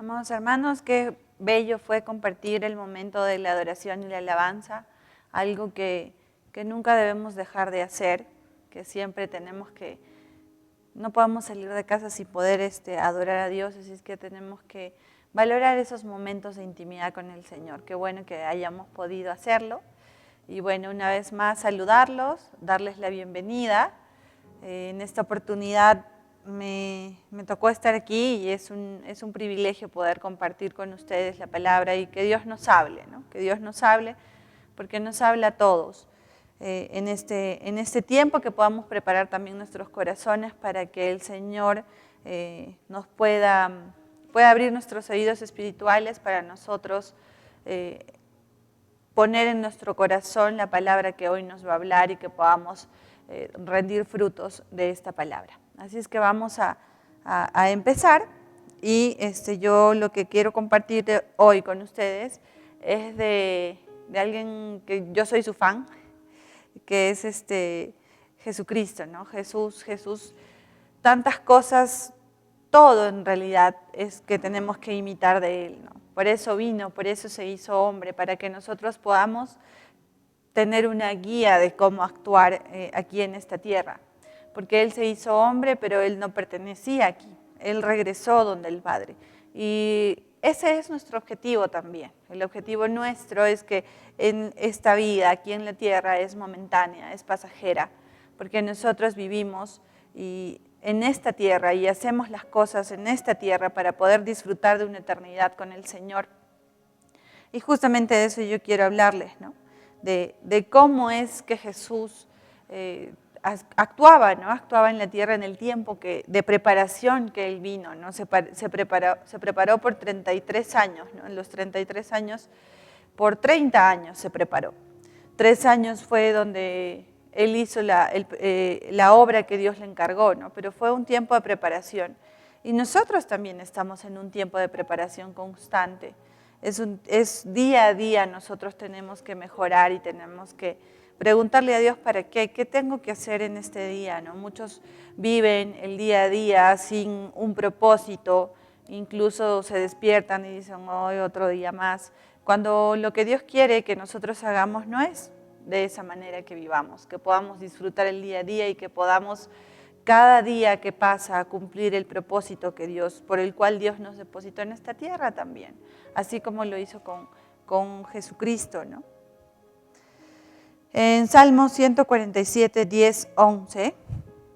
Amados hermanos, qué bello fue compartir el momento de la adoración y la alabanza, algo que nunca debemos dejar de hacer, que siempre tenemos que, no podemos salir de casa sin poder adorar a Dios, así es que tenemos que valorar esos momentos de intimidad con el Señor. Qué bueno que hayamos podido hacerlo. Y bueno, una vez más saludarlos, darles la bienvenida. En esta oportunidad me tocó estar aquí y es un privilegio poder compartir con ustedes la palabra y que Dios nos hable, ¿no? Que Dios nos hable, porque nos habla a todos. En este tiempo que podamos preparar también nuestros corazones para que el Señor nos pueda abrir nuestros oídos espirituales para nosotros poner en nuestro corazón la palabra que hoy nos va a hablar y que podamos rendir frutos de esta palabra. Así es que vamos a empezar y yo lo que quiero compartir hoy con ustedes es de alguien que yo soy su fan, que es Jesucristo, ¿no? Jesús, tantas cosas, todo en realidad es que tenemos que imitar de Él, ¿no? Por eso vino, por eso se hizo hombre, para que nosotros podamos tener una guía de cómo actuar aquí en esta tierra. Porque Él se hizo hombre, pero Él no pertenecía aquí. Él regresó donde el Padre. Y ese es nuestro objetivo también. El objetivo nuestro es que en esta vida, aquí en la tierra, es momentánea, es pasajera. Porque nosotros vivimos en esta tierra y hacemos las cosas en esta tierra para poder disfrutar de una eternidad con el Señor. Y justamente de eso yo quiero hablarles, ¿no? De cómo es que Jesús actuaba, ¿no? Actuaba en la tierra en el tiempo de preparación que Él vino, ¿no? Se preparó por 33 años, ¿no? En los 33 años, por 30 años se preparó. 3 años fue donde Él hizo la obra que Dios le encargó, ¿no? Pero fue un tiempo de preparación. Y nosotros también estamos en un tiempo de preparación constante. Es día a día nosotros tenemos que mejorar y tenemos que preguntarle a Dios para qué tengo que hacer en este día, ¿no? Muchos viven el día a día sin un propósito, incluso se despiertan y dicen, hoy otro día más, cuando lo que Dios quiere que nosotros hagamos no es de esa manera que vivamos, que podamos disfrutar el día a día y que podamos cada día que pasa cumplir el propósito por el cual Dios nos depositó en esta tierra también, así como lo hizo con Jesucristo, ¿no? En Salmo 147, 10, 11,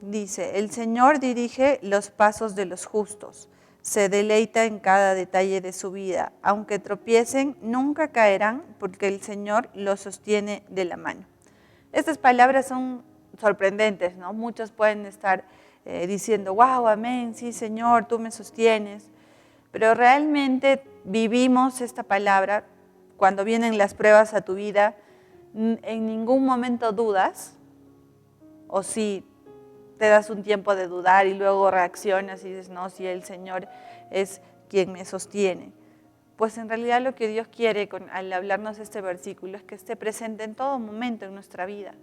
dice, el Señor dirige los pasos de los justos, se deleita en cada detalle de su vida, aunque tropiecen, nunca caerán, porque el Señor los sostiene de la mano. Estas palabras son sorprendentes, ¿no? Muchos pueden estar diciendo, wow, amén, sí, Señor, tú me sostienes. Pero realmente vivimos esta palabra cuando vienen las pruebas a tu vida, en ningún momento dudas, o si te das un tiempo de dudar y luego reaccionas y dices, no, si el Señor es quien me sostiene. Pues en realidad lo que Dios quiere al hablarnos de este versículo es que esté presente en todo momento en nuestra vida.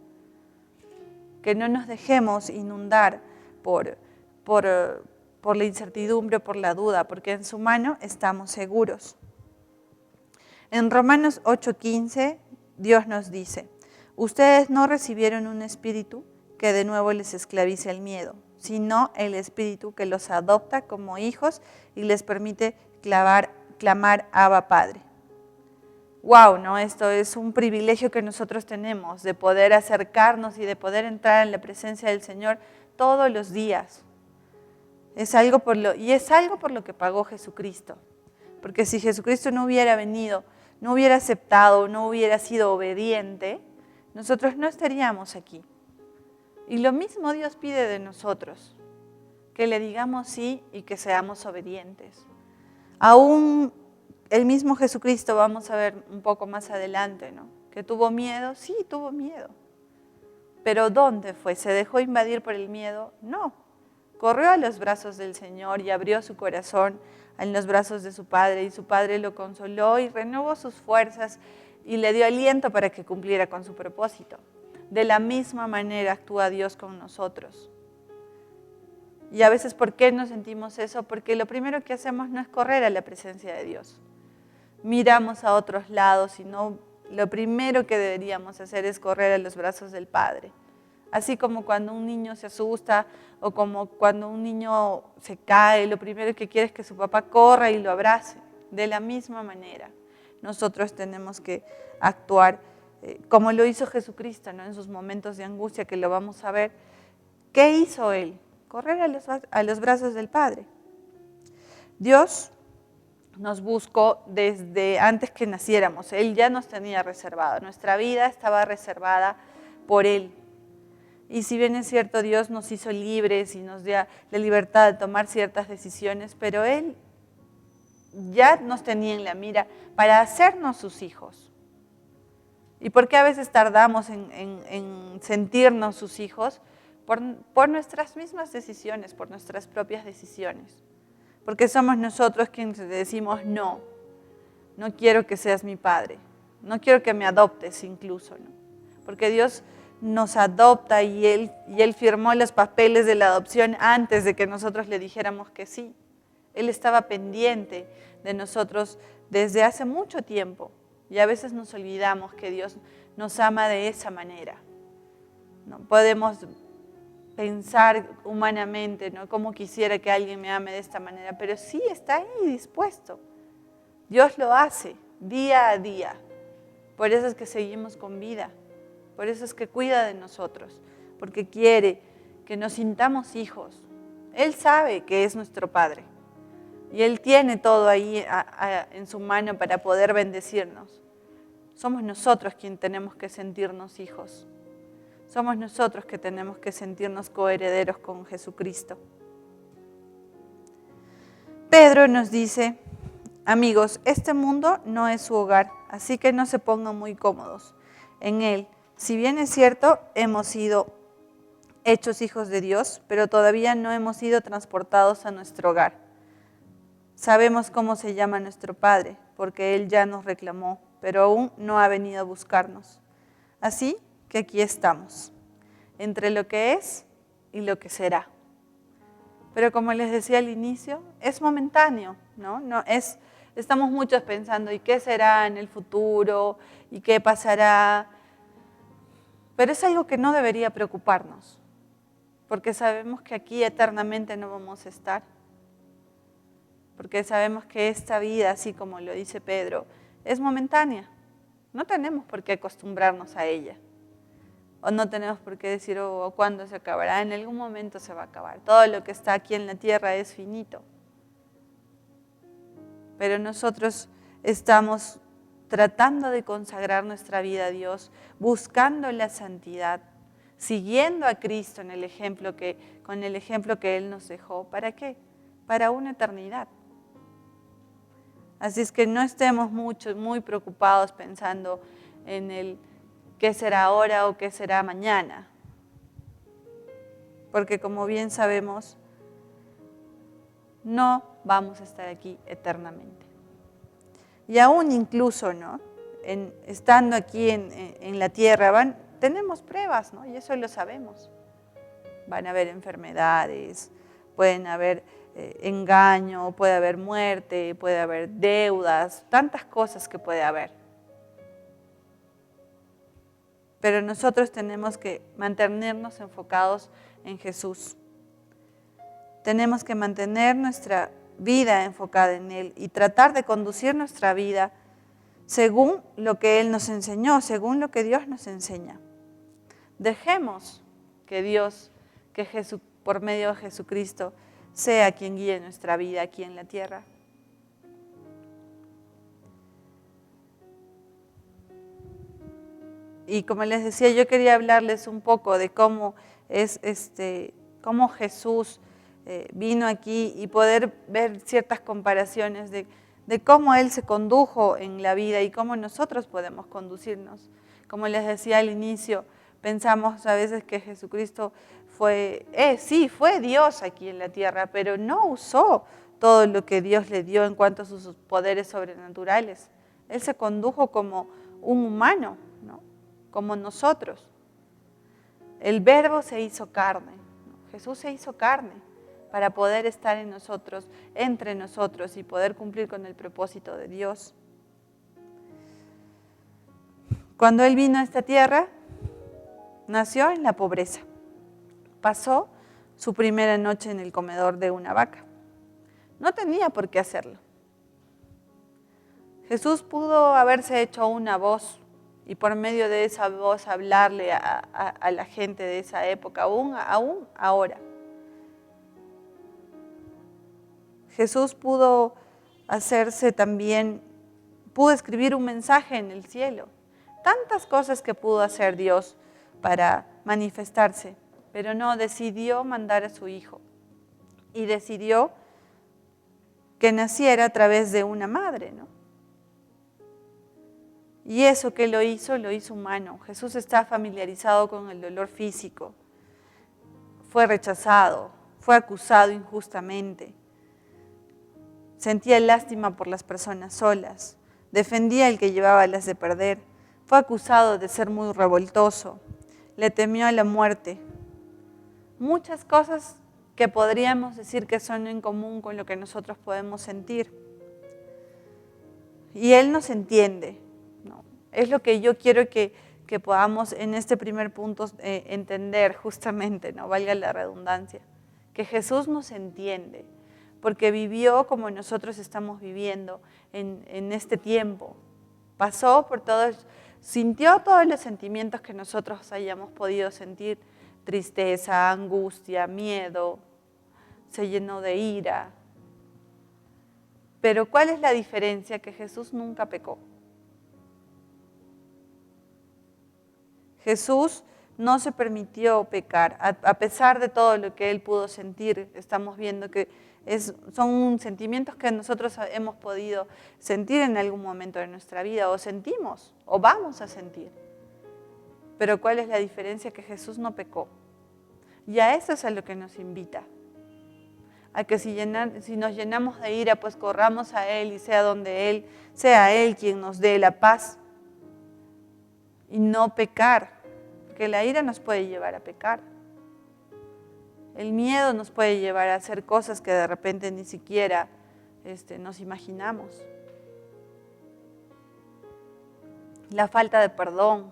Que no nos dejemos inundar por la incertidumbre, por la duda, porque en su mano estamos seguros. En Romanos 8:15, Dios nos dice, ustedes no recibieron un espíritu que de nuevo les esclavice el miedo, sino el espíritu que los adopta como hijos y les permite clamar Abba Padre. Wow, ¿no? Esto es un privilegio que nosotros tenemos de poder acercarnos y de poder entrar en la presencia del Señor todos los días. Es algo por lo que pagó Jesucristo. Porque si Jesucristo no hubiera venido, no hubiera aceptado, no hubiera sido obediente, nosotros no estaríamos aquí. Y lo mismo Dios pide de nosotros, que le digamos sí y que seamos obedientes. Aún el mismo Jesucristo, vamos a ver un poco más adelante, ¿no? Que tuvo miedo, sí, tuvo miedo. Pero ¿dónde fue? ¿Se dejó invadir por el miedo? No. Corrió a los brazos del Señor y abrió su corazón en los brazos de su Padre, y su Padre lo consoló y renovó sus fuerzas y le dio aliento para que cumpliera con su propósito. De la misma manera actúa Dios con nosotros. Y a veces, ¿por qué no sentimos eso? Porque lo primero que hacemos no es correr a la presencia de Dios. Miramos a otros lados y no, lo primero que deberíamos hacer es correr a los brazos del Padre. Así como cuando un niño se asusta o como cuando un niño se cae, lo primero que quiere es que su papá corra y lo abrace. De la misma manera, nosotros tenemos que actuar como lo hizo Jesucristo, ¿no? En sus momentos de angustia, que lo vamos a ver. ¿Qué hizo Él? Correr a los brazos del Padre. Dios nos buscó desde antes que naciéramos. Él ya nos tenía reservado. Nuestra vida estaba reservada por Él. Y si bien es cierto, Dios nos hizo libres y nos dio la libertad de tomar ciertas decisiones, pero Él ya nos tenía en la mira para hacernos sus hijos. ¿Y por qué a veces tardamos en sentirnos sus hijos? Por nuestras mismas decisiones, por nuestras propias decisiones. Porque somos nosotros quienes decimos, no quiero que seas mi padre, no quiero que me adoptes incluso, ¿no? Porque Dios nos adopta y Él firmó los papeles de la adopción antes de que nosotros le dijéramos que sí. Él estaba pendiente de nosotros desde hace mucho tiempo y a veces nos olvidamos que Dios nos ama de esa manera. No podemos pensar humanamente, ¿no? Como quisiera que alguien me ame de esta manera, pero sí está ahí dispuesto. Dios lo hace día a día. Por eso es que seguimos con vida. Por eso es que cuida de nosotros. Porque quiere que nos sintamos hijos. Él sabe que es nuestro Padre. Y Él tiene todo ahí en su mano para poder bendecirnos. Somos nosotros quienes tenemos que sentirnos hijos. Somos nosotros que tenemos que sentirnos coherederos con Jesucristo. Pedro nos dice, amigos, este mundo no es su hogar, así que no se pongan muy cómodos en él. Si bien es cierto, hemos sido hechos hijos de Dios, pero todavía no hemos sido transportados a nuestro hogar. Sabemos cómo se llama nuestro Padre, porque Él ya nos reclamó, pero aún no ha venido a buscarnos. Así que aquí estamos, entre lo que es y lo que será. Pero como les decía al inicio, es momentáneo, ¿no? Estamos muchos pensando, ¿y qué será en el futuro? ¿Y qué pasará? Pero es algo que no debería preocuparnos, porque sabemos que aquí eternamente no vamos a estar. Porque sabemos que esta vida, así como lo dice Pedro, es momentánea. No tenemos por qué acostumbrarnos a ella. O no tenemos por qué decir, ¿cuándo se acabará? En algún momento se va a acabar. Todo lo que está aquí en la tierra es finito. Pero nosotros estamos tratando de consagrar nuestra vida a Dios, buscando la santidad, siguiendo a Cristo con el ejemplo que Él nos dejó. ¿Para qué? Para una eternidad. Así es que no estemos muy preocupados pensando en el qué será ahora o qué será mañana. Porque como bien sabemos, no vamos a estar aquí eternamente. Y aún incluso, ¿no? Estando aquí en la tierra, tenemos pruebas, ¿no? Y eso lo sabemos. Van a haber enfermedades, pueden haber engaño, puede haber muerte, puede haber deudas, tantas cosas que puede haber. Pero nosotros tenemos que mantenernos enfocados en Jesús. Tenemos que mantener nuestra vida enfocada en Él y tratar de conducir nuestra vida según lo que Él nos enseñó, según lo que Dios nos enseña. Dejemos que Jesús, por medio de Jesucristo, sea quien guíe nuestra vida aquí en la tierra. Y como les decía, yo quería hablarles un poco de cómo Jesús vino aquí y poder ver ciertas comparaciones de cómo Él se condujo en la vida y cómo nosotros podemos conducirnos. Como les decía al inicio, pensamos a veces que Jesucristo fue Dios aquí en la tierra, pero no usó todo lo que Dios le dio en cuanto a sus poderes sobrenaturales. Él se condujo como un humano, ¿no? Como nosotros. El Verbo se hizo carne, ¿no? Jesús se hizo carne para poder estar en nosotros, entre nosotros y poder cumplir con el propósito de Dios. Cuando Él vino a esta tierra, nació en la pobreza. Pasó su primera noche en el comedor de una vaca. No tenía por qué hacerlo. Jesús pudo haberse hecho una voz y por medio de esa voz hablarle a la gente de esa época, aún ahora. Jesús pudo pudo escribir un mensaje en el cielo. Tantas cosas que pudo hacer Dios para manifestarse, pero no, decidió mandar a su Hijo y decidió que naciera a través de una madre, ¿no? Y eso que lo hizo humano. Jesús está familiarizado con el dolor físico. Fue rechazado, fue acusado injustamente. Sentía lástima por las personas solas. Defendía al que llevaba las de perder. Fue acusado de ser muy revoltoso. Le temió a la muerte. Muchas cosas que podríamos decir que son en común con lo que nosotros podemos sentir. Y Él nos entiende. Es lo que yo quiero que podamos en este primer punto entender justamente, no valga la redundancia, que Jesús nos entiende, porque vivió como nosotros estamos viviendo en este tiempo. Pasó por todos, sintió todos los sentimientos que nosotros hayamos podido sentir, tristeza, angustia, miedo, se llenó de ira. Pero ¿cuál es la diferencia? Que Jesús nunca pecó. Jesús no se permitió pecar, a pesar de todo lo que Él pudo sentir. Estamos viendo que son sentimientos que nosotros hemos podido sentir en algún momento de nuestra vida, o sentimos, o vamos a sentir. Pero ¿cuál es la diferencia? Que Jesús no pecó. Y a eso es a lo que nos invita. A que si nos llenamos de ira, pues corramos a Él y sea Él quien nos dé la paz. Y no pecar, porque la ira nos puede llevar a pecar. El miedo nos puede llevar a hacer cosas que de repente ni siquiera nos imaginamos. La falta de perdón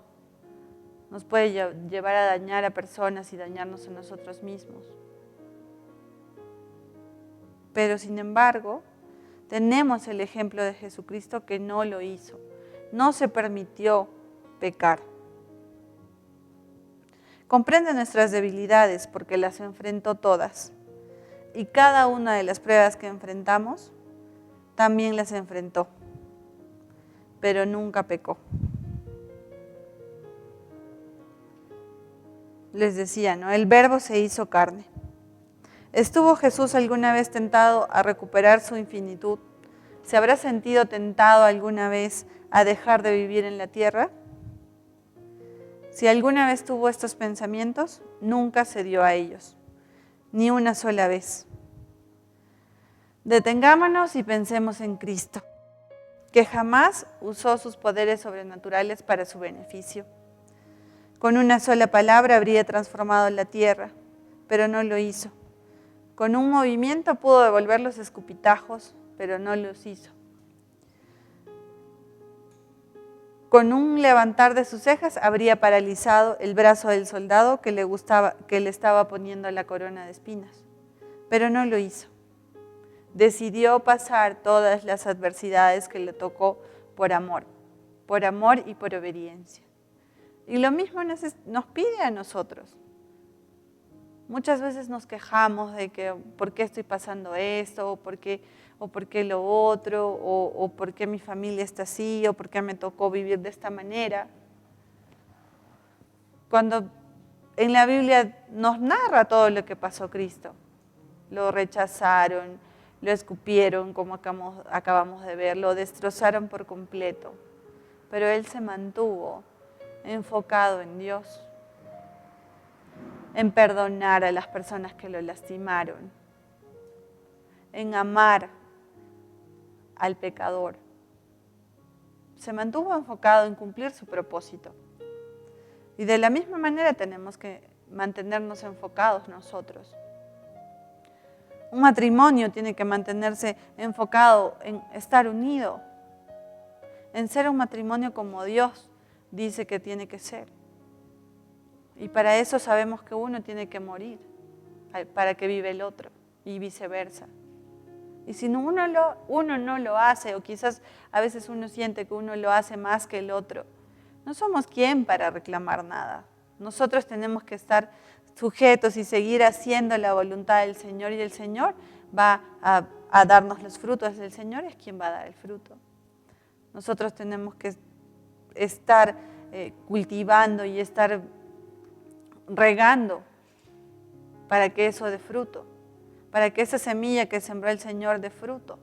nos puede llevar a dañar a personas y dañarnos a nosotros mismos. Pero sin embargo, tenemos el ejemplo de Jesucristo que no lo hizo, no se permitió pecar. Comprende nuestras debilidades porque las enfrentó todas. Y cada una de las pruebas que enfrentamos, también las enfrentó. Pero nunca pecó. Les decía, ¿no? El Verbo se hizo carne. ¿Estuvo Jesús alguna vez tentado a recuperar su infinitud? ¿Se habrá sentido tentado alguna vez a dejar de vivir en la tierra? Si alguna vez tuvo estos pensamientos, nunca cedió a ellos, ni una sola vez. Detengámonos y pensemos en Cristo, que jamás usó sus poderes sobrenaturales para su beneficio. Con una sola palabra habría transformado la tierra, pero no lo hizo. Con un movimiento pudo devolver los escupitajos, pero no los hizo. Con un levantar de sus cejas habría paralizado el brazo del soldado que le estaba poniendo la corona de espinas, pero no lo hizo. Decidió pasar todas las adversidades que le tocó por amor y por obediencia. Y lo mismo nos pide a nosotros. Muchas veces nos quejamos de que por qué estoy pasando esto, o por qué lo otro, o por qué mi familia está así, o por qué me tocó vivir de esta manera. Cuando en la Biblia nos narra todo lo que pasó Cristo. Lo rechazaron, lo escupieron, como acabamos de ver, lo destrozaron por completo. Pero Él se mantuvo enfocado en Dios, en perdonar a las personas que lo lastimaron, en amar al pecador. Se mantuvo enfocado en cumplir su propósito. Y de la misma manera tenemos que mantenernos enfocados nosotros. Un matrimonio tiene que mantenerse enfocado en estar unido, en ser un matrimonio como Dios dice que tiene que ser. Y para eso sabemos que uno tiene que morir, para que vive el otro, y viceversa. Y si uno no lo hace, o quizás a veces uno siente que uno lo hace más que el otro, no somos quien para reclamar nada. Nosotros tenemos que estar sujetos y seguir haciendo la voluntad del Señor, y el Señor va a darnos los frutos. El Señor es quien va a dar el fruto. Nosotros tenemos que estar cultivando y estar regando para que eso dé fruto, para que esa semilla que sembró el Señor dé fruto.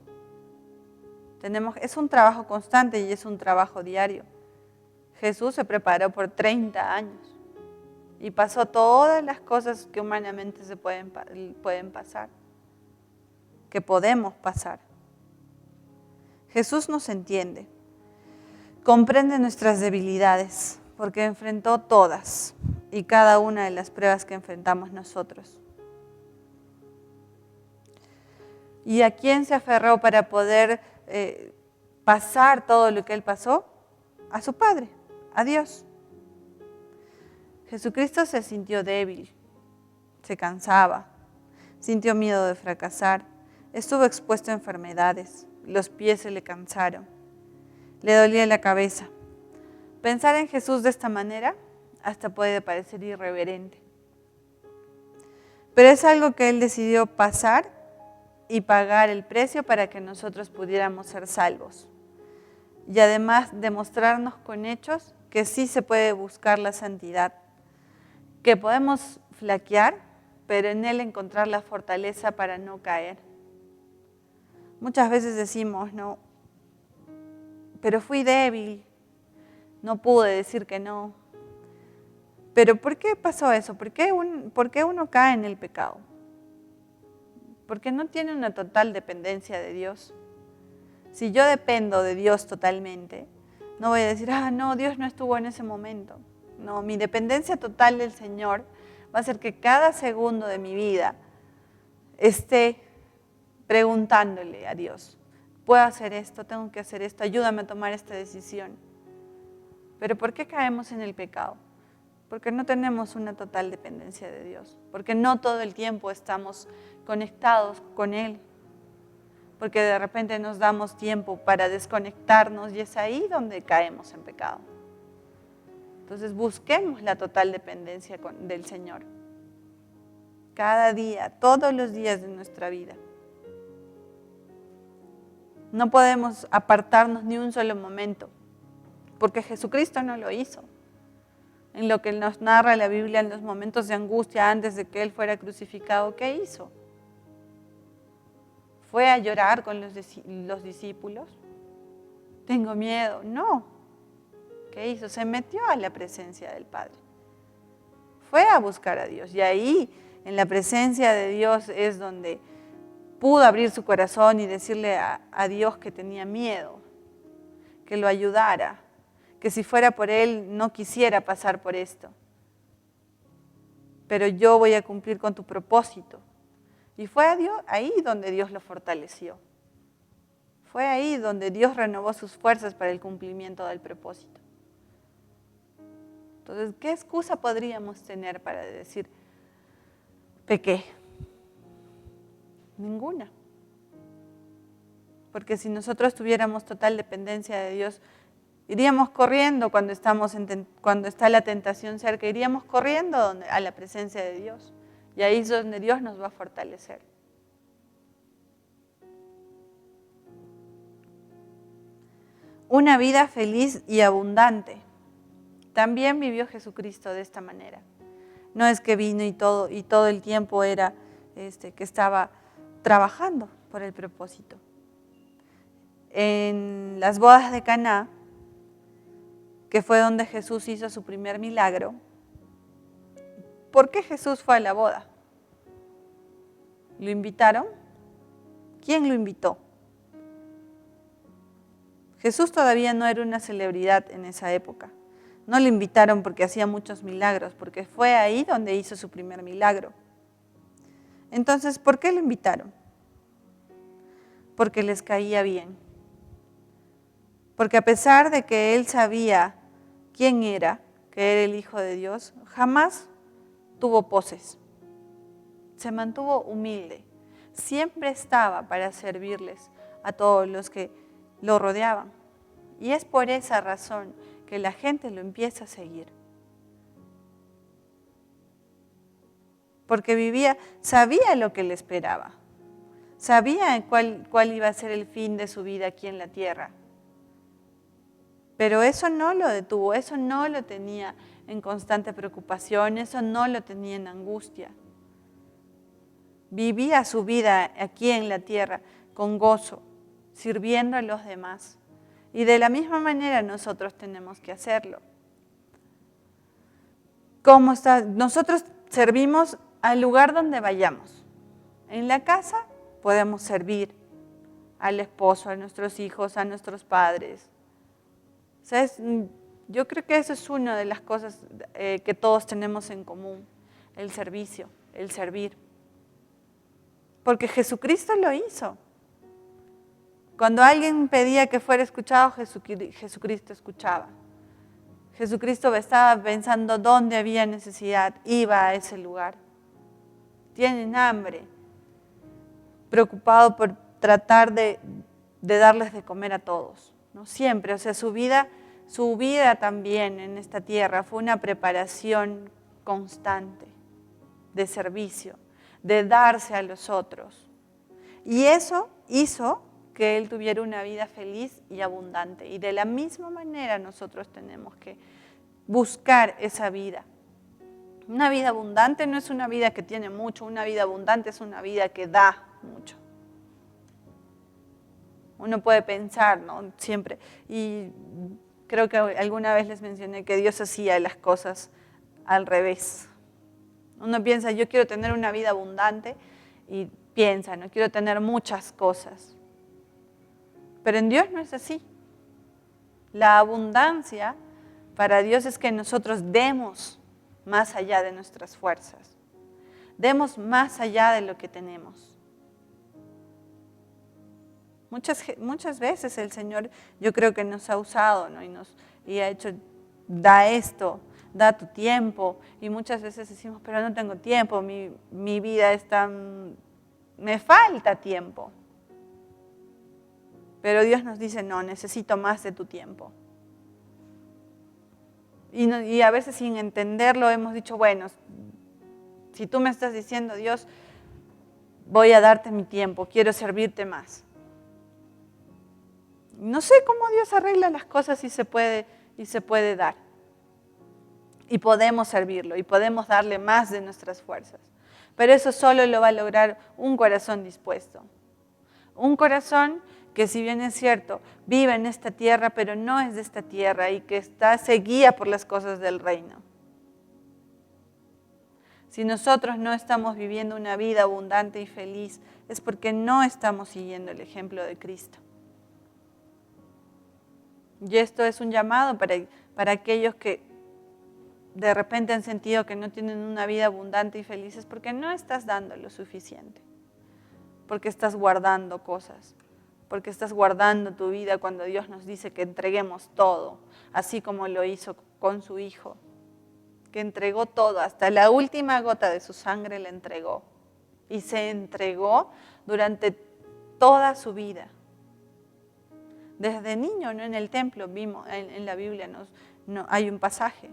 Es un trabajo constante y es un trabajo diario. Jesús se preparó por 30 años y pasó todas las cosas que humanamente se pueden pasar, que podemos pasar. Jesús nos entiende, comprende nuestras debilidades, porque enfrentó todas y cada una de las pruebas que enfrentamos nosotros. ¿Y a quién se aferró para poder pasar todo lo que Él pasó? A su Padre, a Dios. Jesucristo se sintió débil, se cansaba, sintió miedo de fracasar, estuvo expuesto a enfermedades, los pies se le cansaron, le dolía la cabeza. Pensar en Jesús de esta manera hasta puede parecer irreverente. Pero es algo que Él decidió pasar y pagar el precio para que nosotros pudiéramos ser salvos. Y además demostrarnos con hechos que sí se puede buscar la santidad, que podemos flaquear, pero en Él encontrar la fortaleza para no caer. Muchas veces decimos, no, pero fui débil, no pude decir que no. Pero ¿por qué pasó eso? ¿Por qué uno cae en el pecado? Porque no tiene una total dependencia de Dios. Si yo dependo de Dios totalmente, no voy a decir, no, Dios no estuvo en ese momento. No, mi dependencia total del Señor va a hacer que cada segundo de mi vida esté preguntándole a Dios, ¿puedo hacer esto? ¿Tengo que hacer esto? Ayúdame a tomar esta decisión. ¿Pero por qué caemos en el pecado? Porque no tenemos una total dependencia de Dios, porque no todo el tiempo estamos conectados con Él, porque de repente nos damos tiempo para desconectarnos y es ahí donde caemos en pecado. Entonces busquemos la total dependencia del Señor, cada día, todos los días de nuestra vida. No podemos apartarnos ni un solo momento, porque Jesucristo no lo hizo. En lo que nos narra la Biblia en los momentos de angustia antes de que Él fuera crucificado, ¿qué hizo? ¿Fue a llorar con los discípulos? ¿Tengo miedo? No. ¿Qué hizo? Se metió a la presencia del Padre. Fue a buscar a Dios. Y ahí, en la presencia de Dios, es donde pudo abrir su corazón y decirle a Dios que tenía miedo, que lo ayudara, que si fuera por Él no quisiera pasar por esto. Pero yo voy a cumplir con tu propósito. Y fue ahí donde Dios lo fortaleció. Fue ahí donde Dios renovó sus fuerzas para el cumplimiento del propósito. Entonces, ¿qué excusa podríamos tener para decir, pequé? Ninguna. Porque si nosotros tuviéramos total dependencia de Dios, iríamos corriendo cuando está la tentación cerca, iríamos corriendo a la presencia de Dios. Y ahí es donde Dios nos va a fortalecer. Una vida feliz y abundante. También vivió Jesucristo de esta manera. No es que vino y todo el tiempo era que estaba trabajando por el propósito. En las bodas de Caná, que fue donde Jesús hizo su primer milagro, ¿por qué Jesús fue a la boda? ¿Lo invitaron? ¿Quién lo invitó? Jesús todavía no era una celebridad en esa época. No lo invitaron porque hacía muchos milagros, porque fue ahí donde hizo su primer milagro. Entonces, ¿por qué lo invitaron? porque les caía bien. Porque a pesar de que él sabía quién era, que era el Hijo de Dios, jamás tuvo poses. Se mantuvo humilde. Siempre estaba para servirles a todos los que lo rodeaban. Y es por esa razón que la gente lo empieza a seguir. Porque sabía lo que le esperaba. Sabía cuál iba a ser el fin de su vida aquí en la tierra. Pero eso no lo detuvo, eso no lo tenía en constante preocupación, eso no lo tenía en angustia. Vivía su vida aquí en la tierra con gozo, sirviendo a los demás. Y de la misma manera nosotros tenemos que hacerlo. Nosotros servimos al lugar donde vayamos. En la casa podemos servir al esposo, a nuestros hijos, a nuestros padres. ¿Sabes? Yo creo que eso es una de las cosas que todos tenemos en común, el servicio, el servir. Porque Jesucristo lo hizo. Cuando alguien pedía que fuera escuchado, Jesucristo escuchaba. Jesucristo estaba pensando dónde había necesidad, iba a ese lugar. Tienen hambre, preocupado por tratar de darles de comer a todos, ¿no? Siempre, o sea, su vida también en esta tierra fue una preparación constante de servicio, de darse a los otros. Y eso hizo que él tuviera una vida feliz y abundante. Y de la misma manera nosotros tenemos que buscar esa vida. Una vida abundante no es una vida que tiene mucho, una vida abundante es una vida que da mucho. Uno puede pensar, ¿no? Siempre. Y creo que alguna vez les mencioné que Dios hacía las cosas al revés. Uno piensa, yo quiero tener una vida abundante y piensa, no quiero tener muchas cosas. Pero en Dios no es así. La abundancia para Dios es que nosotros demos más allá de nuestras fuerzas. Demos más allá de lo que tenemos. Muchas veces el Señor, yo creo que nos ha usado, ¿no? y ha hecho, da esto, da tu tiempo. Y muchas veces decimos, pero no tengo tiempo, mi vida es me falta tiempo. Pero Dios nos dice, no, necesito más de tu tiempo. Y a veces sin entenderlo hemos dicho, bueno, si tú me estás diciendo, Dios, voy a darte mi tiempo, quiero servirte más. No sé cómo Dios arregla las cosas y se puede dar. Y podemos servirlo y podemos darle más de nuestras fuerzas. Pero eso solo lo va a lograr un corazón dispuesto. Un corazón que, si bien es cierto, vive en esta tierra, pero no es de esta tierra y que se guía por las cosas del reino. Si nosotros no estamos viviendo una vida abundante y feliz, es porque no estamos siguiendo el ejemplo de Cristo. Y esto es un llamado para aquellos que de repente han sentido que no tienen una vida abundante y feliz, es porque no estás dando lo suficiente. Porque estás guardando cosas, porque estás guardando tu vida cuando Dios nos dice que entreguemos todo, así como lo hizo con su Hijo, que entregó todo, hasta la última gota de su sangre la entregó, y se entregó durante toda su vida. Desde niño, ¿no? En el templo vimos, en la Biblia hay un pasaje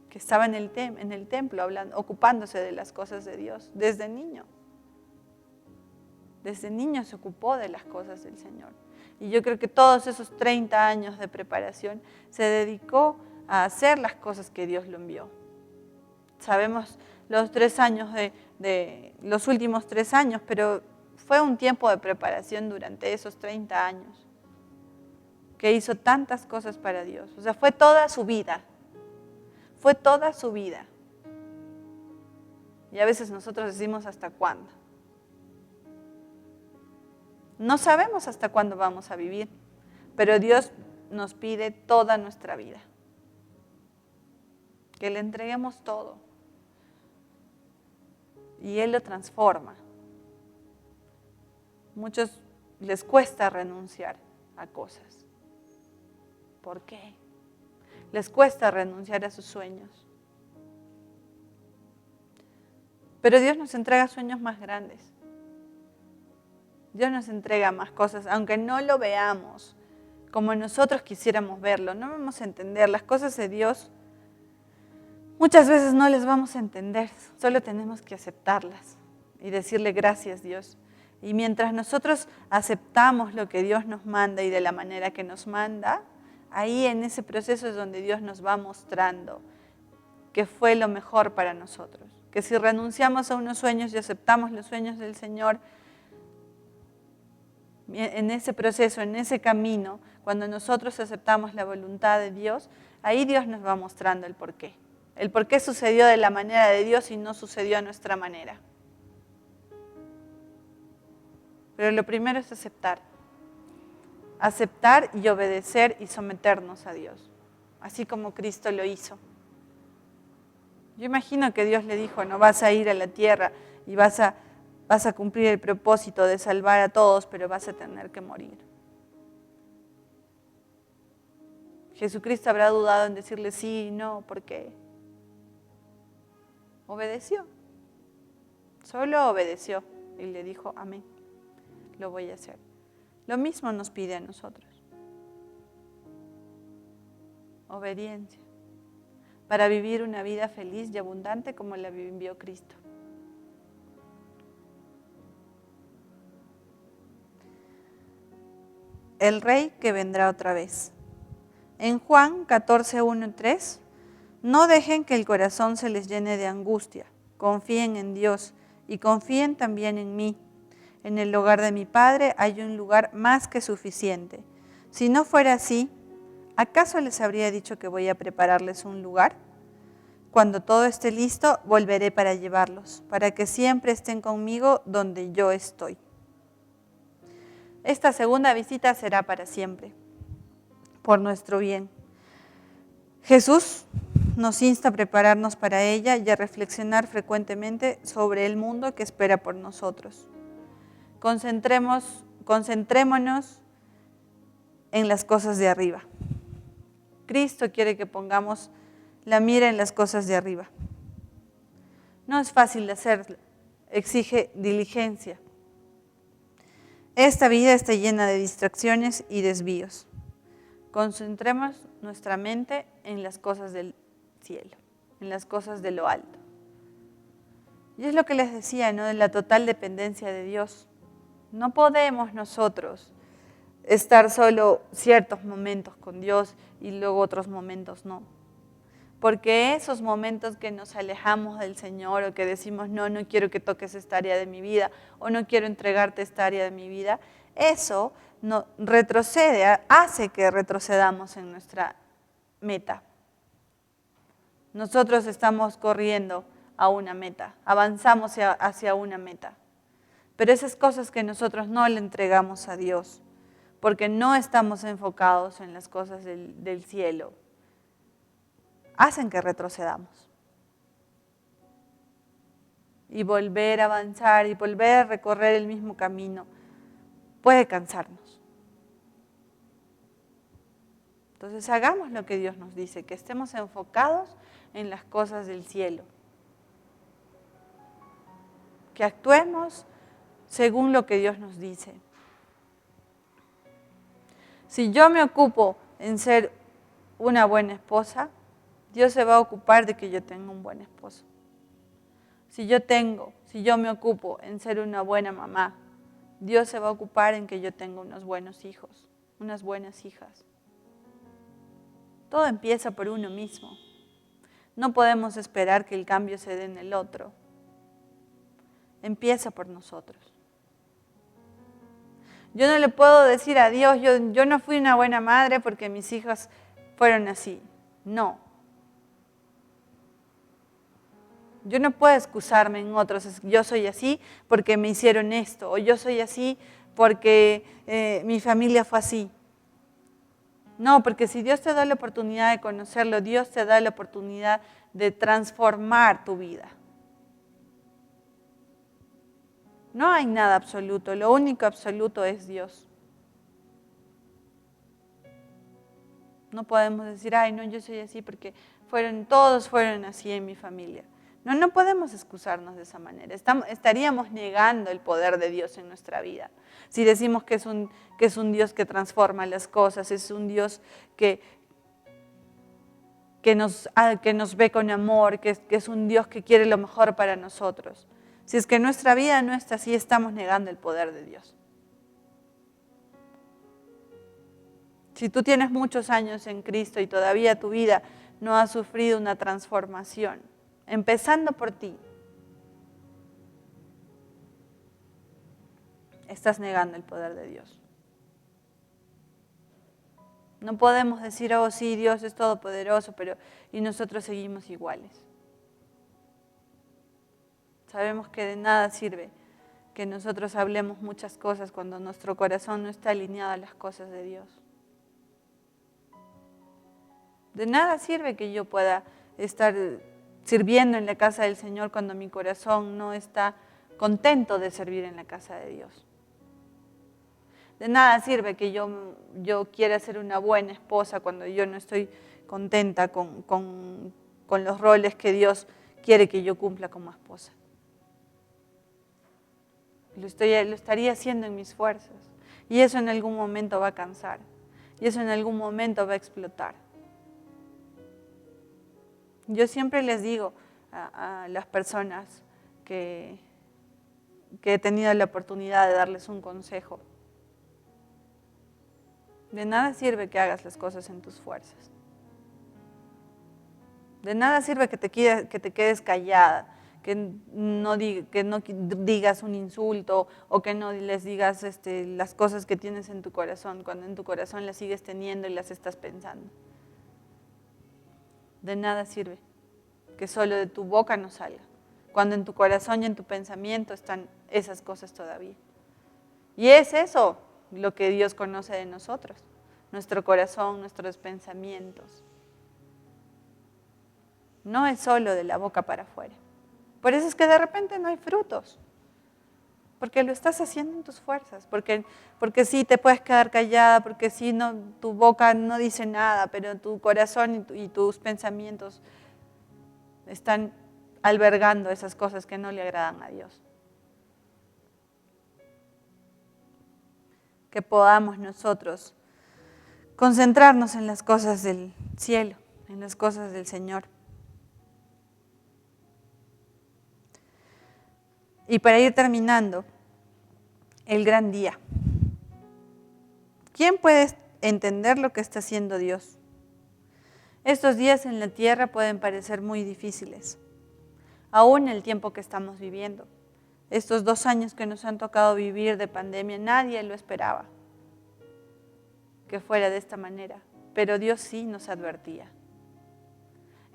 que estaba en el templo hablando, ocupándose de las cosas de Dios, desde niño. Desde niño se ocupó de las cosas del Señor. Y yo creo que todos esos 30 años de preparación se dedicó a hacer las cosas que Dios lo envió. Sabemos los últimos 3 años, pero fue un tiempo de preparación durante esos 30 años, que hizo tantas cosas para Dios. O sea, fue toda su vida. Fue toda su vida. Y a veces nosotros decimos, ¿hasta cuándo? No sabemos hasta cuándo vamos a vivir, pero Dios nos pide toda nuestra vida. Que le entreguemos todo. Y Él lo transforma. Muchos les cuesta renunciar a cosas. ¿Por qué? Les cuesta renunciar a sus sueños. Pero Dios nos entrega sueños más grandes. Dios nos entrega más cosas, aunque no lo veamos como nosotros quisiéramos verlo. No vamos a entender las cosas de Dios. Muchas veces no las vamos a entender, solo tenemos que aceptarlas y decirle gracias, Dios. Y mientras nosotros aceptamos lo que Dios nos manda y de la manera que nos manda, ahí en ese proceso es donde Dios nos va mostrando que fue lo mejor para nosotros. Que si renunciamos a unos sueños y aceptamos los sueños del Señor, en ese proceso, en ese camino, cuando nosotros aceptamos la voluntad de Dios, ahí Dios nos va mostrando el porqué. El porqué sucedió de la manera de Dios y no sucedió a nuestra manera. Pero lo primero es aceptar. Aceptar y obedecer y someternos a Dios, así como Cristo lo hizo. Yo imagino que Dios le dijo, no vas a ir a la tierra y vas a cumplir el propósito de salvar a todos, pero vas a tener que morir. Jesucristo habrá dudado en decirle sí y no, ¿por qué? Obedeció. Solo obedeció y le dijo, amén, lo voy a hacer. Lo mismo nos pide a nosotros. Obediencia. Para vivir una vida feliz y abundante como la vivió Cristo. El Rey que vendrá otra vez. En Juan 14:1-3, no dejen que el corazón se les llene de angustia. Confíen en Dios y confíen también en mí. En el hogar de mi Padre hay un lugar más que suficiente. Si no fuera así, ¿acaso les habría dicho que voy a prepararles un lugar? Cuando todo esté listo, volveré para llevarlos, para que siempre estén conmigo donde yo estoy. Esta segunda visita será para siempre, por nuestro bien. Jesús nos insta a prepararnos para ella y a reflexionar frecuentemente sobre el mundo que espera por nosotros. Concentrémonos en las cosas de arriba. Cristo quiere que pongamos la mira en las cosas de arriba. No es fácil de hacerlo, exige diligencia. Esta vida está llena de distracciones y desvíos. Concentremos nuestra mente en las cosas del cielo, en las cosas de lo alto. Y es lo que les decía, ¿no? De la total dependencia de Dios. No podemos nosotros estar solo ciertos momentos con Dios y luego otros momentos no. Porque esos momentos que nos alejamos del Señor o que decimos, no quiero que toques esta área de mi vida o no quiero entregarte esta área de mi vida, eso hace que retrocedamos en nuestra meta. Nosotros estamos corriendo a una meta, avanzamos hacia una meta. Pero esas cosas que nosotros no le entregamos a Dios, porque no estamos enfocados en las cosas del cielo, hacen que retrocedamos. Y volver a avanzar y volver a recorrer el mismo camino puede cansarnos. Entonces hagamos lo que Dios nos dice, que estemos enfocados en las cosas del cielo. Que actuemos según lo que Dios nos dice. Si yo me ocupo en ser una buena esposa, Dios se va a ocupar de que yo tenga un buen esposo. Si yo me ocupo en ser una buena mamá, Dios se va a ocupar en que yo tenga unos buenos hijos, unas buenas hijas. Todo empieza por uno mismo. No podemos esperar que el cambio se dé en el otro. Empieza por nosotros. Yo no le puedo decir a Dios, yo no fui una buena madre porque mis hijas fueron así. No. Yo no puedo excusarme en otros, yo soy así porque me hicieron esto, o yo soy así porque mi familia fue así. No, porque si Dios te da la oportunidad de conocerlo, Dios te da la oportunidad de transformar tu vida. No hay nada absoluto, lo único absoluto es Dios. No podemos decir, ay, no, yo soy así porque todos fueron así en mi familia. No podemos excusarnos de esa manera. Estaríamos negando el poder de Dios en nuestra vida. Si decimos que es un Dios que transforma las cosas, es un Dios que nos ve con amor, que es un Dios que quiere lo mejor para nosotros. Si es que nuestra vida no está así, estamos negando el poder de Dios. Si tú tienes muchos años en Cristo y todavía tu vida no ha sufrido una transformación, empezando por ti, estás negando el poder de Dios. No podemos decir, oh sí, Dios es todopoderoso, y nosotros seguimos iguales. Sabemos que de nada sirve que nosotros hablemos muchas cosas cuando nuestro corazón no está alineado a las cosas de Dios. De nada sirve que yo pueda estar sirviendo en la casa del Señor cuando mi corazón no está contento de servir en la casa de Dios. De nada sirve que yo quiera ser una buena esposa cuando yo no estoy contenta con los roles que Dios quiere que yo cumpla como esposa. Lo estaría haciendo en mis fuerzas. Y eso en algún momento va a cansar. Y eso en algún momento va a explotar. Yo siempre les digo a las personas que he tenido la oportunidad de darles un consejo. De nada sirve que hagas las cosas en tus fuerzas. De nada sirve que te quedes callada, que no digas un insulto o que no les digas las cosas que tienes en tu corazón, cuando en tu corazón las sigues teniendo y las estás pensando. De nada sirve que solo de tu boca no salga, cuando en tu corazón y en tu pensamiento están esas cosas todavía. Y es eso lo que Dios conoce de nosotros, nuestro corazón, nuestros pensamientos. No es solo de la boca para afuera. Por eso es que de repente no hay frutos, porque lo estás haciendo en tus fuerzas, porque sí te puedes quedar callada, porque sí tu boca no dice nada, pero tu corazón y tus pensamientos están albergando esas cosas que no le agradan a Dios. Que podamos nosotros concentrarnos en las cosas del cielo, en las cosas del Señor. Y para ir terminando, el gran día. ¿Quién puede entender lo que está haciendo Dios? Estos días en la tierra pueden parecer muy difíciles, aún el tiempo que estamos viviendo. Estos 2 años que nos han tocado vivir de pandemia, nadie lo esperaba que fuera de esta manera, pero Dios sí nos advertía.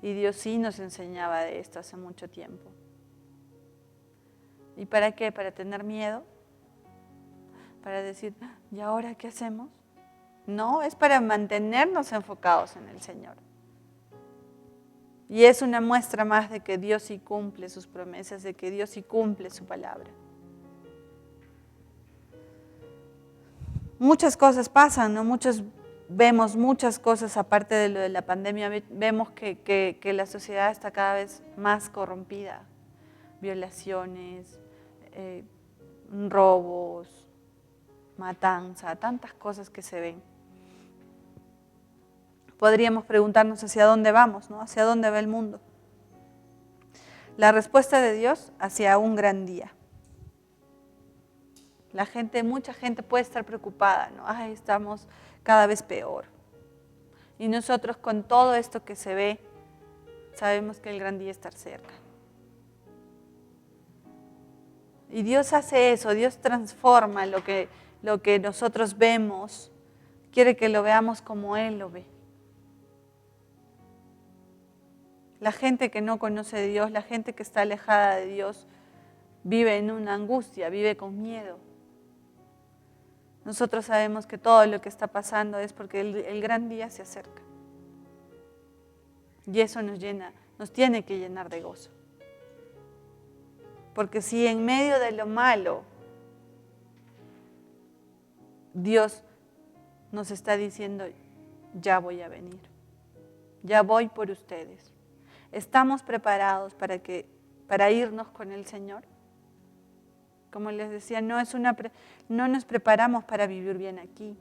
Y Dios sí nos enseñaba de esto hace mucho tiempo. ¿Y para qué? ¿Para tener miedo? ¿Para decir, ¿y ahora qué hacemos? No, es para mantenernos enfocados en el Señor. Y es una muestra más de que Dios sí cumple sus promesas, de que Dios sí cumple su palabra. Muchas cosas pasan, ¿no? Vemos muchas cosas aparte de lo de la pandemia. Vemos que la sociedad está cada vez más corrompida. Violaciones, robos, matanza, tantas cosas que se ven. Podríamos preguntarnos hacia dónde vamos, ¿no? ¿Hacia dónde va el mundo? La respuesta de Dios, hacia un gran día. Mucha gente puede estar preocupada, ¿no? Ay, estamos cada vez peor. Y nosotros con todo esto que se ve, sabemos que el gran día está cerca. Y Dios hace eso, Dios transforma lo que nosotros vemos, quiere que lo veamos como Él lo ve. La gente que no conoce a Dios, la gente que está alejada de Dios, vive en una angustia, vive con miedo. Nosotros sabemos que todo lo que está pasando es porque el gran día se acerca. Y eso nos tiene que llenar de gozo. Porque si en medio de lo malo Dios nos está diciendo, ya voy a venir, ya voy por ustedes. ¿Estamos preparados para irnos con el Señor? Como les decía, no nos preparamos para vivir bien aquí.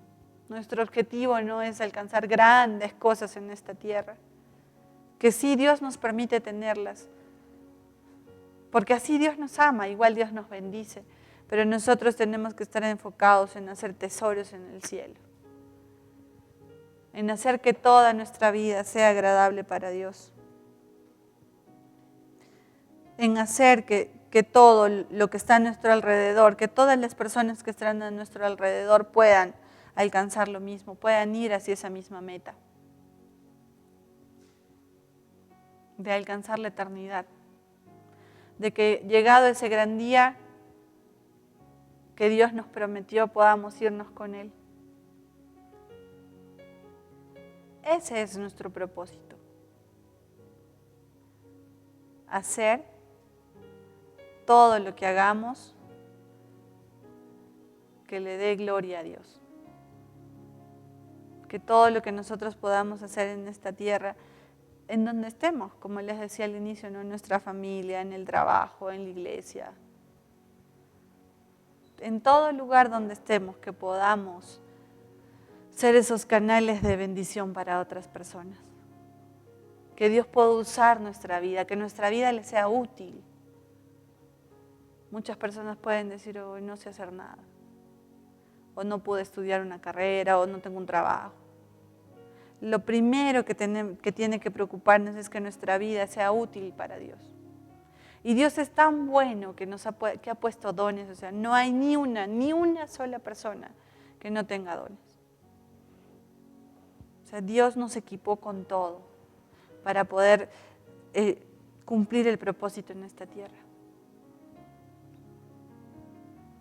Nuestro objetivo no es alcanzar grandes cosas en esta tierra, que sí Dios nos permite tenerlas, porque así Dios nos ama, igual Dios nos bendice, pero nosotros tenemos que estar enfocados en hacer tesoros en el cielo, en hacer que toda nuestra vida sea agradable para Dios, en hacer que todo lo que está a nuestro alrededor, que todas las personas que están a nuestro alrededor puedan alcanzar lo mismo, puedan ir hacia esa misma meta, de alcanzar la eternidad, de que llegado ese gran día que Dios nos prometió podamos irnos con Él. Ese es nuestro propósito, hacer todo lo que hagamos que le dé gloria a Dios. Que todo lo que nosotros podamos hacer en esta tierra, en donde estemos, como les decía al inicio, ¿no? En nuestra familia, en el trabajo, en la iglesia, en todo lugar donde estemos, que podamos ser esos canales de bendición para otras personas. Que Dios pueda usar nuestra vida, que nuestra vida le sea útil. Muchas personas pueden decir, oh, no sé hacer nada, o no pude estudiar una carrera, o no tengo un trabajo. Lo primero que tiene que preocuparnos es que nuestra vida sea útil para Dios. Y Dios es tan bueno que ha puesto dones, o sea, no hay ni una sola persona que no tenga dones. O sea, Dios nos equipó con todo para poder cumplir el propósito en esta tierra.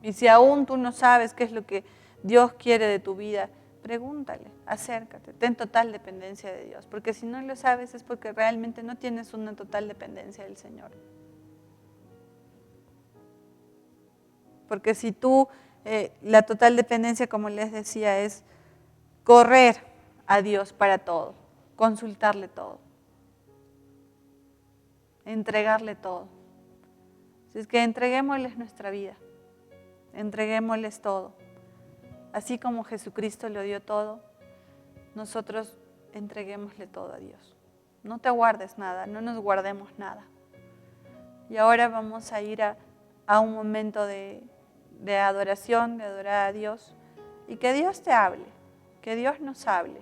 Y si aún tú no sabes qué es lo que Dios quiere de tu vida, pregúntale, acércate, ten total dependencia de Dios. Porque si no lo sabes es porque realmente no tienes una total dependencia del Señor. Porque si tú, la total dependencia, como les decía, es correr a Dios para todo, consultarle todo, entregarle todo. Así es que entreguémosles nuestra vida, entreguémosles todo. Así como Jesucristo lo dio todo, nosotros entreguémosle todo a Dios. No te guardes nada, no nos guardemos nada. Y ahora vamos a ir a un momento de adoración, de adorar a Dios, y que Dios te hable, que Dios nos hable,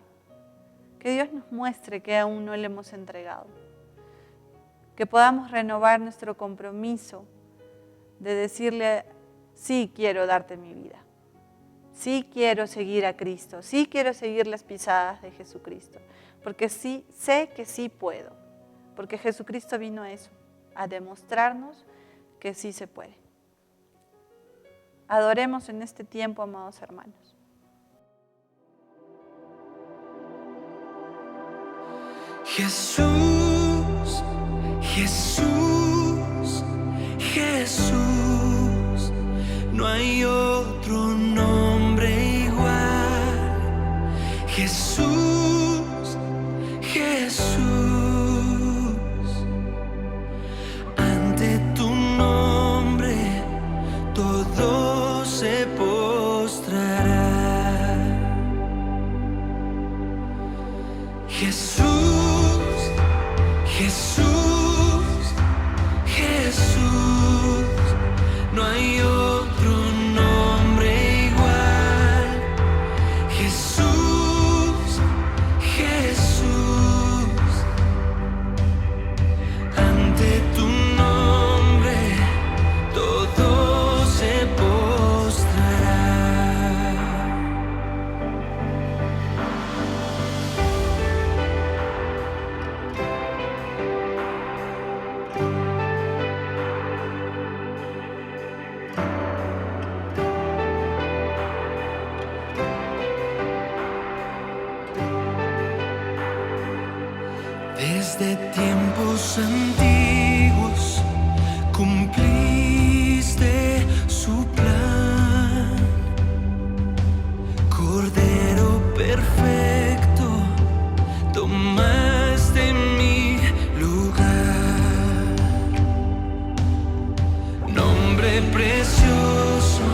que Dios nos muestre que aún no le hemos entregado, que podamos renovar nuestro compromiso de decirle, sí quiero darte mi vida, sí quiero seguir a Cristo, sí quiero seguir las pisadas de Jesucristo, porque sí, sé que sí puedo, porque Jesucristo vino a eso, a demostrarnos que sí se puede. Adoremos en este tiempo, amados hermanos. Jesús, Jesús, Jesús, no hay otro nombre igual. Jesús, Jesús, ante tu nombre todo se postrará. Jesús, Jesús, Jesús, no hay otro nombre igual. Jesús, Jesús, ante tu nombre todo se postrará. Desde tiempos antiguos cumpliste su plan, perfecto, tomaste mi lugar. Nombre precioso,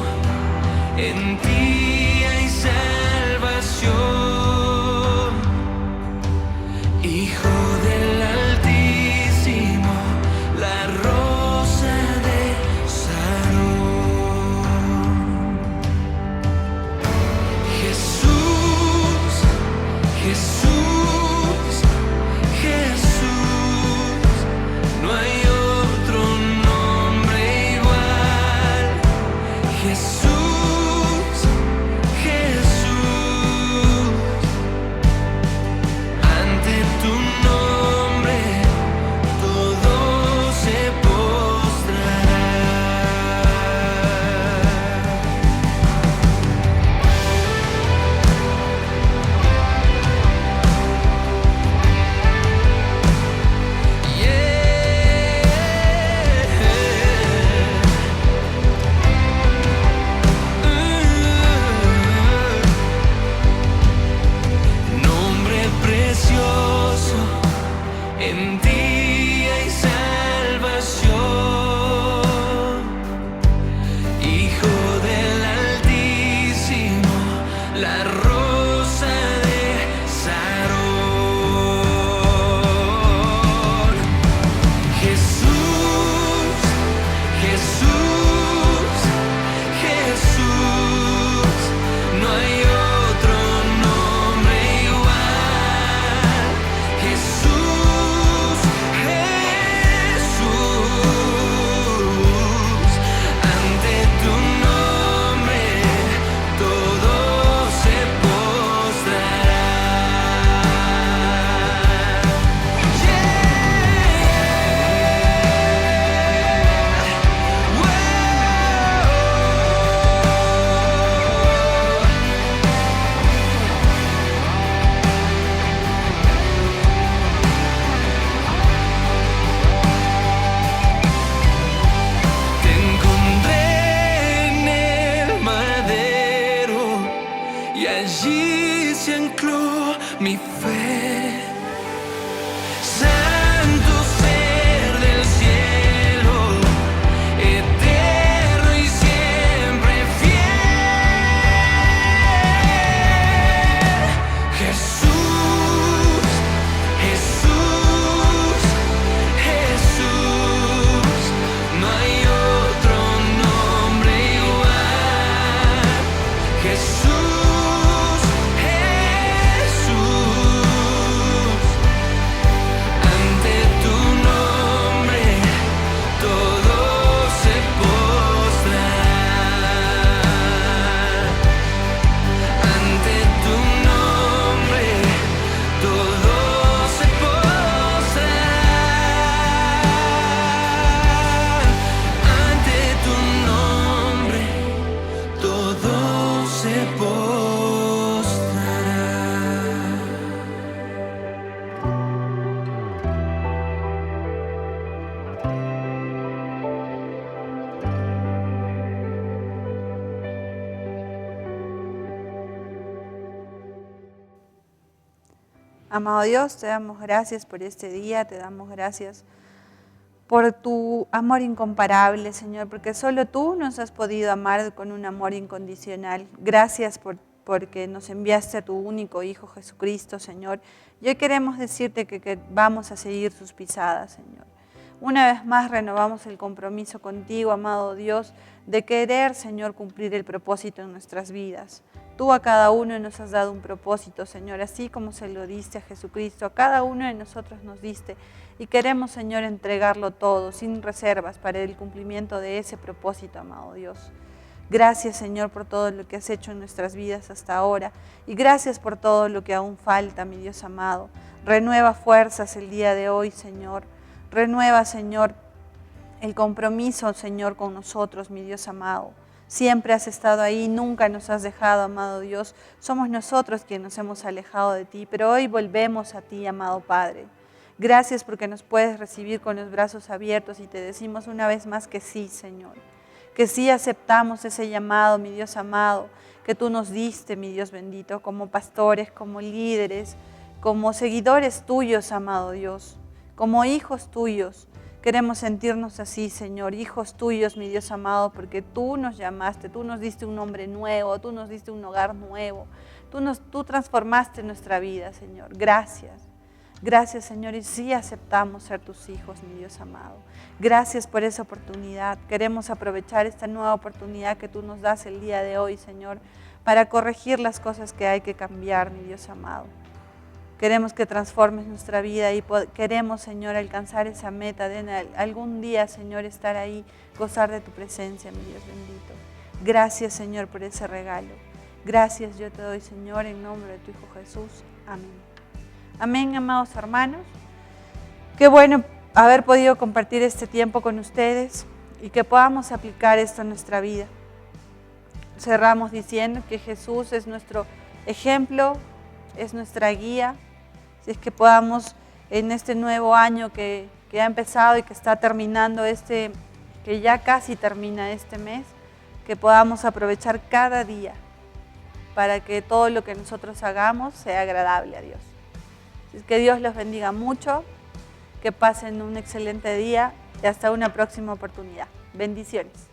en ti hay salvación. Hijo del Altísimo, la rosa de Sarón. Jesús, Jesús, Jesús, no hay otro nombre igual. Jesús, Jesús, ante tu nombre todo se postrará. Nombre precioso, en ti hay salvación. Hijo del Altísimo, la rosa de Sarón. Jesús, Jesús, Jesús, no hay otro nombre igual. Jesús, Jesús, ante tu nombre todo se postrará. Te encontré en el madero y allí se ancló mi fe. Santo ser del cielo, eterno y siempre fiel. Jesús, Jesús, Jesús, no hay otro nombre igual. Jesús, Jesús, ante tu nombre todo se postrará. Ante tu nombre todo se postrará. Ante tu nombre todo se postrará. Amado Dios, te damos gracias por este día, te damos gracias por tu amor incomparable, Señor, porque solo tú nos has podido amar con un amor incondicional. Gracias porque nos enviaste a tu único Hijo Jesucristo, Señor. Y hoy queremos decirte que vamos a seguir sus pisadas, Señor. Una vez más renovamos el compromiso contigo, amado Dios, de querer, Señor, cumplir el propósito en nuestras vidas. Tú a cada uno nos has dado un propósito, Señor, así como se lo diste a Jesucristo. A cada uno de nosotros nos diste y queremos, Señor, entregarlo todo, sin reservas, para el cumplimiento de ese propósito, amado Dios. Gracias, Señor, por todo lo que has hecho en nuestras vidas hasta ahora y gracias por todo lo que aún falta, mi Dios amado. Renueva fuerzas el día de hoy, Señor. Renueva, Señor, el compromiso, Señor, con nosotros, mi Dios amado. Siempre has estado ahí, nunca nos has dejado, amado Dios. Somos nosotros quienes nos hemos alejado de ti, pero hoy volvemos a ti, amado Padre. Gracias porque nos puedes recibir con los brazos abiertos y te decimos una vez más que sí, Señor. que sí aceptamos ese llamado, mi Dios amado, que tú nos diste, mi Dios bendito, como pastores, como líderes, como seguidores tuyos, amado Dios, como hijos tuyos. Queremos sentirnos así, Señor, hijos tuyos, mi Dios amado, porque tú nos llamaste, tú nos diste un nombre nuevo, tú nos diste un hogar nuevo, tú transformaste nuestra vida, Señor. Gracias. Gracias, Señor, y sí aceptamos ser tus hijos, mi Dios amado. Gracias por esa oportunidad. Queremos aprovechar esta nueva oportunidad que tú nos das el día de hoy, Señor, para corregir las cosas que hay que cambiar, mi Dios amado. Queremos que transformes nuestra vida y queremos, Señor, alcanzar esa meta de algún día, Señor, estar ahí, gozar de tu presencia, mi Dios bendito. Gracias, Señor, por ese regalo. Gracias yo te doy, Señor, en nombre de tu Hijo Jesús. Amén. Amén, amados hermanos. Qué bueno haber podido compartir este tiempo con ustedes y que podamos aplicar esto en nuestra vida. Cerramos diciendo que Jesús es nuestro ejemplo, es nuestra guía. Si es que podamos en este nuevo año que ha empezado y que está terminando que ya casi termina este mes, que podamos aprovechar cada día para que todo lo que nosotros hagamos sea agradable a Dios. Que Dios los bendiga mucho, que pasen un excelente día y hasta una próxima oportunidad. Bendiciones.